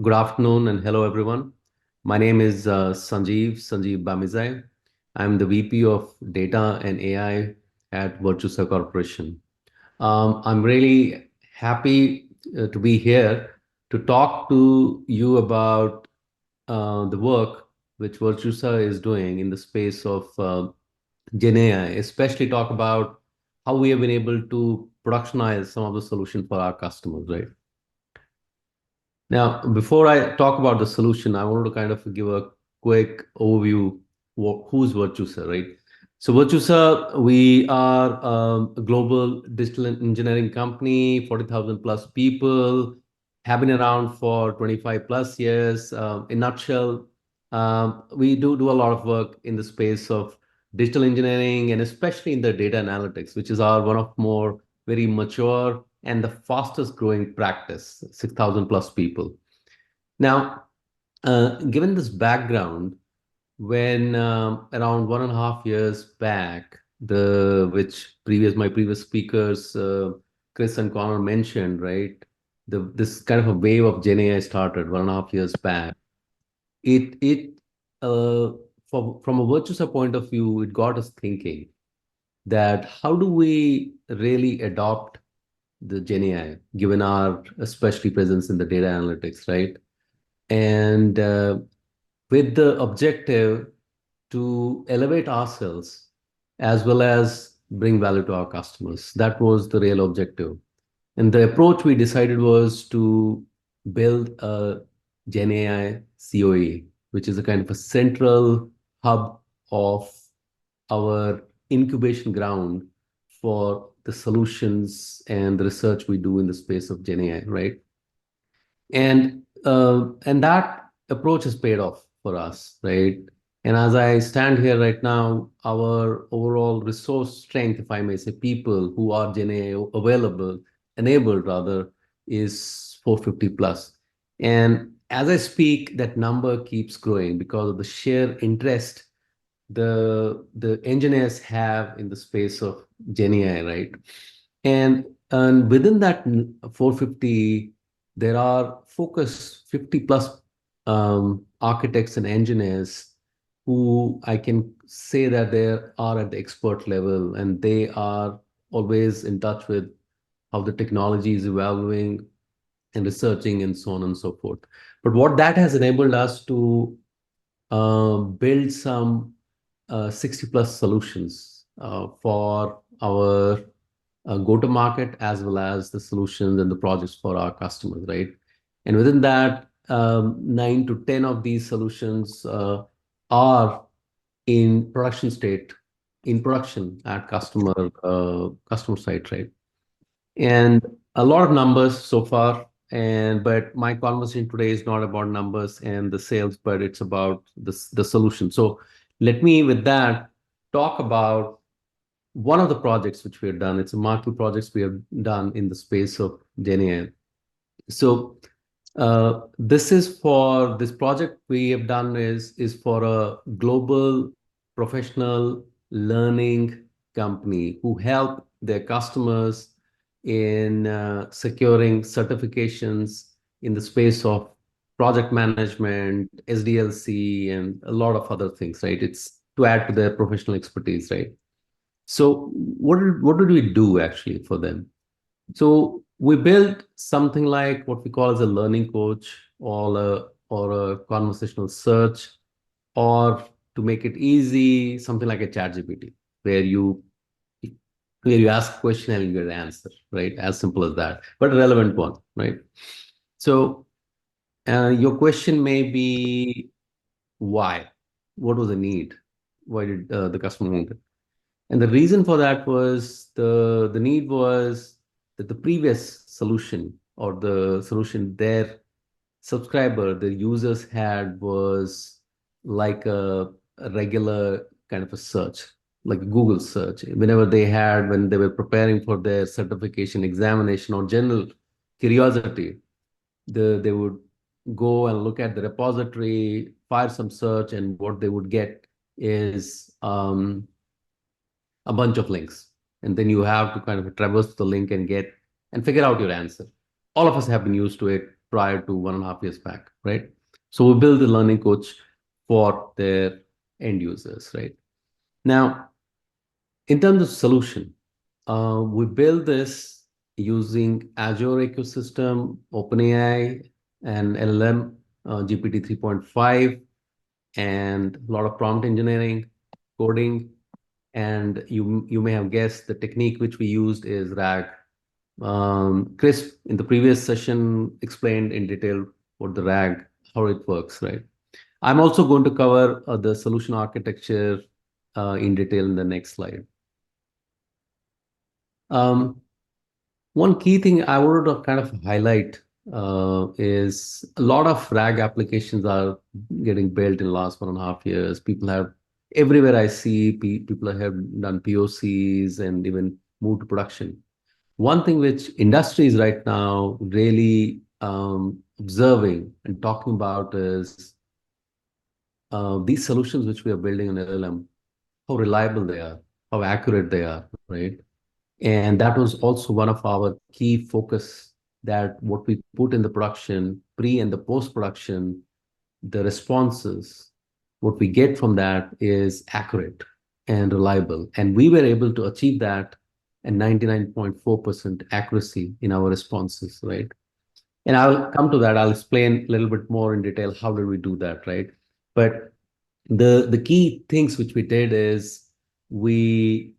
Good afternoon and hello everyone. My name is Sanjeev Bamizai. I'm the VP of Data and AI at Virtusa Corporation. I'm really happy to be here to talk to you about the work which Virtusa is doing in the space of Gen AI, especially talk about how we have been able to productionize some of the solution for our customers, right? Now, before I talk about the solution, I wanted to kind of give a quick overview who's Virtusa, right? So Virtusa, we are a global digital engineering company, 40,000 plus people, have been around for 25 plus years. In a nutshell, we do a lot of work in the space of digital engineering and especially in the data analytics, which is our one of more very mature and the fastest growing practice, 6,000 plus people. Now, given this background, when around 1.5 years back, my previous speakers, Chris and Connor mentioned, right? This kind of a wave of Gen AI started 1.5 years back. It uh, from a Virtusa point of view, it got us thinking that how do we really adopt the Gen AI, given our especially presence in the data analytics, right? And with the objective to elevate ourselves as well as bring value to our customers. That was the real objective. And the approach we decided was to build a Gen AI COE, which is a kind of a central hub of our incubation ground for the solutions and the research we do in the space of Gen AI, right? And that approach has paid off for us, right? And as I stand here right now, our overall resource strength, if I may say, people who are Gen AI available, enabled rather, is 450 plus. And as I speak, that number keeps growing because of the sheer interest the engineers have in the space of Gen AI, right? And within that 450, there are focus 50 plus architects and engineers who I can say that they are at the expert level and they are always in touch with how the technology is evolving and researching and so on and so forth. But what that has enabled us to build some 60 plus solutions for our go-to-market as well as the solutions and the projects for our customers, right? And within that, 9 to 10 of these solutions are in production state, in production at customer site, right? And a lot of numbers so far. And but my conversation today is not about numbers and the sales, but it's about the solution. So let me, with that, talk about one of the projects which we have done. It's a marquee projects we have done in the space of GenAI. So this project we have done is for a global professional learning company who help their customers in securing certifications in the space of project management, SDLC, and a lot of other things, right? It's to add to their professional expertise, right? So what did we do actually for them? So we built something like what we call as a learning coach or a conversational search, or to make it easy, something like a chat GPT, where you where you ask a question and you get an answer, right? As simple as that, but a relevant one, right? So your question may be why? What was the need? Why did the customer need it? And the reason for that was the need was that the previous solution or the solution their subscriber, the users had was like a regular kind of a search, like Google search. Whenever when they were preparing for their certification examination or general curiosity, they would go and look at the repository, fire some search, and what they would get is a bunch of links. And then you have to kind of traverse the link and figure out your answer. All of us have been used to it. prior to 1.5 years back, right? So we build the learning coach for their end users, right? Now, in terms of solution, we build this using Azure ecosystem, OpenAI, and LLM, GPT 3.5, and a lot of prompt engineering, coding, and you may have guessed the technique which we used is RAG. Chris, in the previous session, explained in detail what the RAG, how it works, right? I'm also going to cover the solution architecture in detail in the next slide. Um, One key thing I wanted to kind of highlight is a lot of RAG applications are getting built in the last 1.5 years. People have, everywhere I see, people have done POCs and even moved to production. One thing which industry is right now really observing and talking about is these solutions which we are building in LLM, how reliable they are, how accurate they are, right? And that was also one of our key focus, that what we put in the production, pre and the post production, the responses, what we get from that is accurate and reliable. And we were able to achieve that at 99.4% accuracy in our responses, right? And I'll come to that. I'll explain a little bit more in detail how did we do that, right? But the key things which we did is we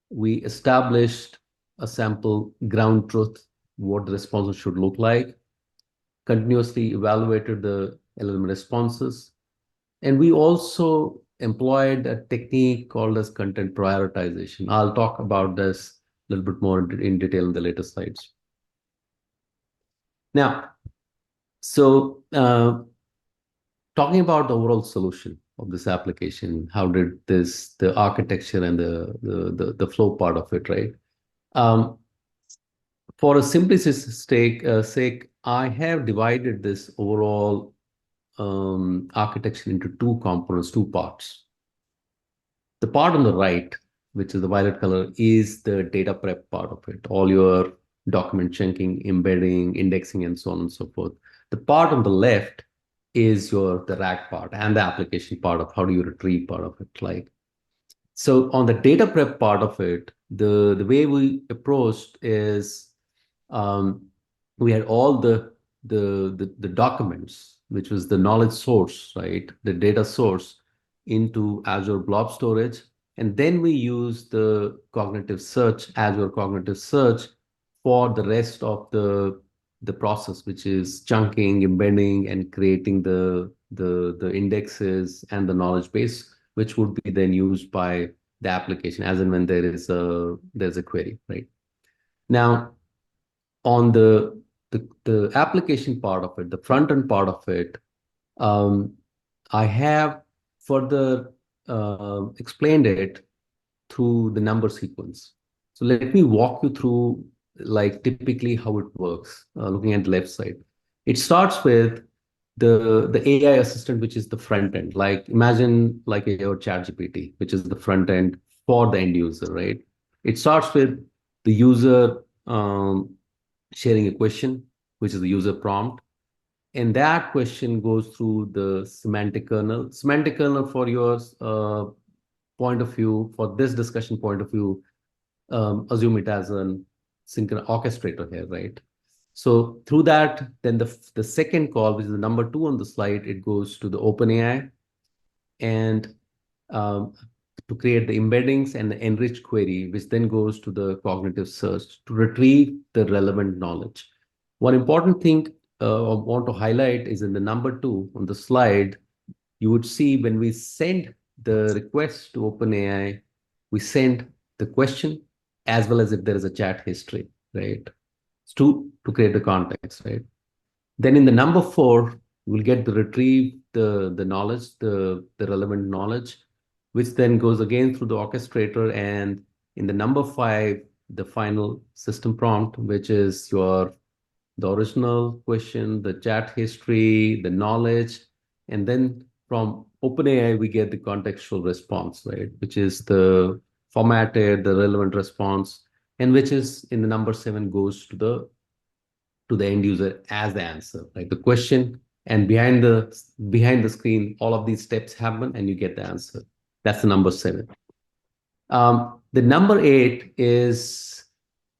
we established a sample ground truth, what the responses should look like, continuously evaluated the LLM responses, and we also employed a technique called as content prioritization. I'll talk about this a little bit more in detail in the later slides. Now, so talking about the overall solution of this application, how did this, the architecture and the flow part of it, right? Um, for a simplicity sake, I have divided this overall architecture into two components, two parts. The part on the right, which is the violet color, is the data prep part of it, all your document chunking, embedding, indexing, and so on and so forth. The part on the left is the RAG part and the application part of how do you retrieve part of it. Like, so on the data prep part of it, the way we approached is um, we had all the documents, which was the knowledge source, right? The data source into Azure Blob Storage. And then we use the cognitive search, Azure Cognitive Search, for the rest of the process, which is chunking, embedding, and creating the indexes and the knowledge base, which would be then used by the application as and when there's a query, right? Now, on the application part of it, the front end part of it, um, I have further explained it through the number sequence. So let me walk you through like typically how it works, looking at the left side. It starts with the AI assistant, which is the front end. Like imagine like your ChatGPT, which is the front end for the end user, right? It starts with the user sharing a question, which is the user prompt. And that question goes through the semantic kernel. Semantic kernel, for your point of view, for this discussion point of view, assume it as an synchronous orchestrator here, right? So through that, then the second call, which is the number two on the slide, it goes to the OpenAI and um, to create the embeddings and the enriched query, which then goes to the cognitive search to retrieve the relevant knowledge. One important thing I want to highlight is in the number two on the slide, you would see when we send the request to OpenAI, we send the question as well as if there is a chat history, right? To create the context, right? Then in the number four, we'll get the retrieve the knowledge, the relevant knowledge, which then goes again through the orchestrator. And in the number five, the final system prompt, which is the original question, the chat history, the knowledge, and then from OpenAI, we get the contextual response, right? Which is the formatted, the relevant response, and which is in the number seven goes to the to the end user as the answer, right? The question and behind the screen, all of these steps happen and you get the answer. That's the number 7. The number 8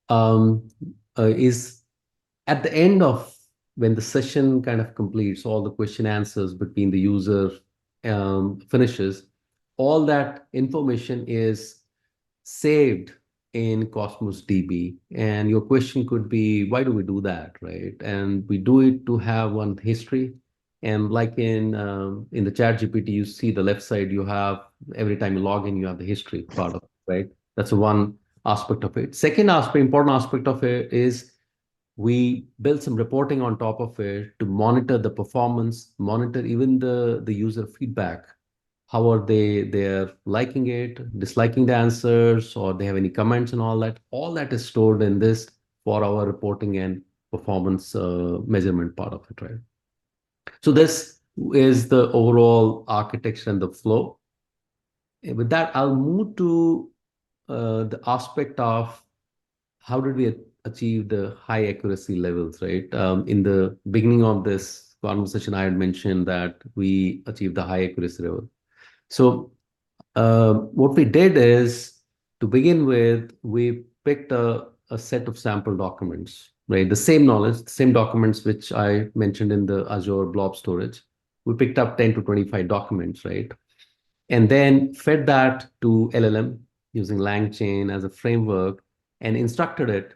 um, is at the end of when the session kind of completes, all the question answers between the user finishes, all that information is saved in Cosmos DB. And your question could be, why do we do that, right? And we do it to have one history. And like in the chat GPT, you see the left side, you have every time you log in, you have the history part of it, right? That's one aspect of it. Second aspect, important aspect of it is we build some reporting on top of it to monitor the performance, monitor even the user feedback. How are they're liking it, disliking the answers, or they have any comments and all that. All that is stored in this for our reporting and performance measurement part of it, right? So this is the overall architecture and the flow. With that, I'll move to the aspect of how did we achieve the high accuracy levels, right? In the beginning of this conversation, I had mentioned that we achieved the high accuracy level. So what we did is, to begin with, we picked a set of sample documents, right? The same knowledge, the same documents which I mentioned in the Azure blob storage. We picked up 10 to 25 documents, right? And then fed that to LLM using LangChain as a framework and instructed it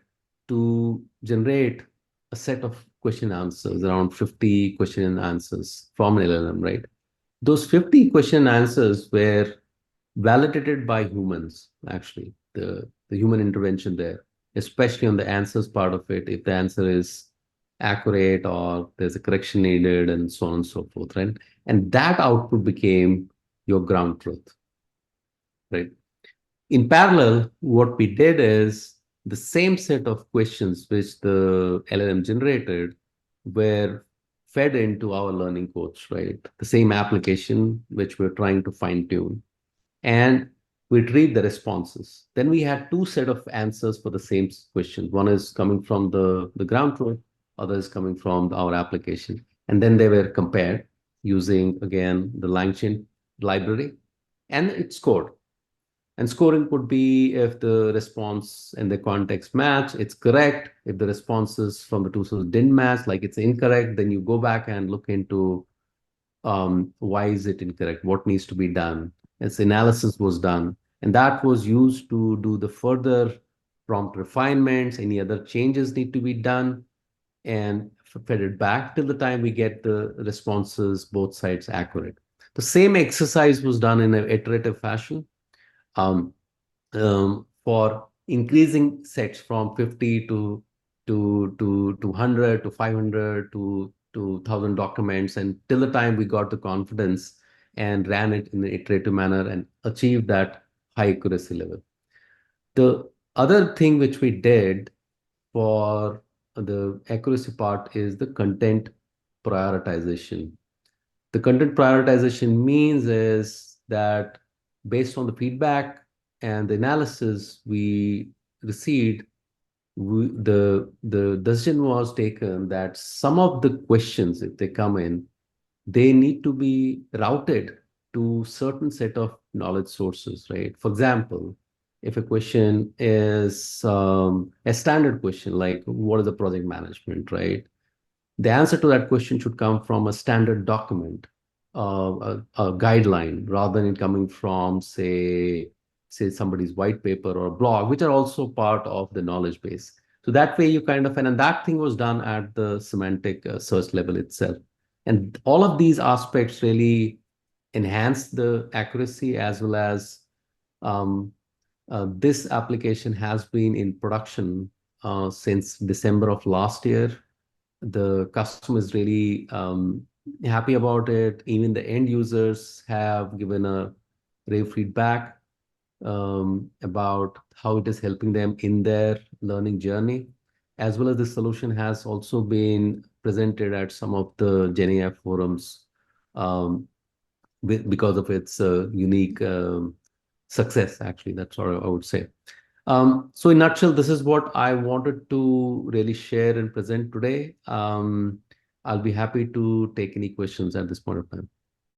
to generate a set of question answers, around 50 question and answers from an LLM, right? Those 50 question and answers were validated by humans, actually, the human intervention there, especially on the answers part of it, if the answer is accurate or there's a correction needed and so on and so forth, right? And that output became your ground truth, right? In parallel, what we did is the same set of questions which the LLM generated were fed into our learning coach, right? The same application which we're trying to fine tune. And we retrieve the responses. Then we had two set of answers for the same question. One is coming from the ground truth, other is coming from our application. And then they were compared using, again, the LangChain library, and it scored. And scoring could be if the response and the context match, it's correct. If the responses from the two sources didn't match, like it's incorrect, then you go back and look into why is it incorrect, what needs to be done. Its analysis was done, and that was used to do the further prompt refinements, any other changes need to be done, and fed it back till the time we get the responses, both sides accurate. The same exercise was done in an iterative fashion. Um, for increasing sets from 50 to 100 to 500 to 1000 documents, and till the time we got the confidence and ran it in an iterative manner and achieved that high accuracy level. The other thing which we did for the accuracy part is the content prioritization. The content prioritization means is that based on the feedback and the analysis we received, the decision was taken that some of the questions, if they come in, they need to be routed to certain set of knowledge sources, right? For example, if a question is a standard question like what is the project management, right? The answer to that question should come from a standard document, a guideline, rather than it coming from, say somebody's white paper or blog, which are also part of the knowledge base. So that way you kind of, and that thing was done at the semantic search level itself. And all of these aspects really enhance the accuracy as well as um, this application has been in production since December of last year. The customer is really happy about it. Even the end users have given a rave feedback about how it is helping them in their learning journey, as well as the solution has also been presented at some of the GenAI forums um, because of its unique success, actually. That's what I would say. So in nutshell, this is what I wanted to really share and present today. I'll be happy to take any questions at this point of time.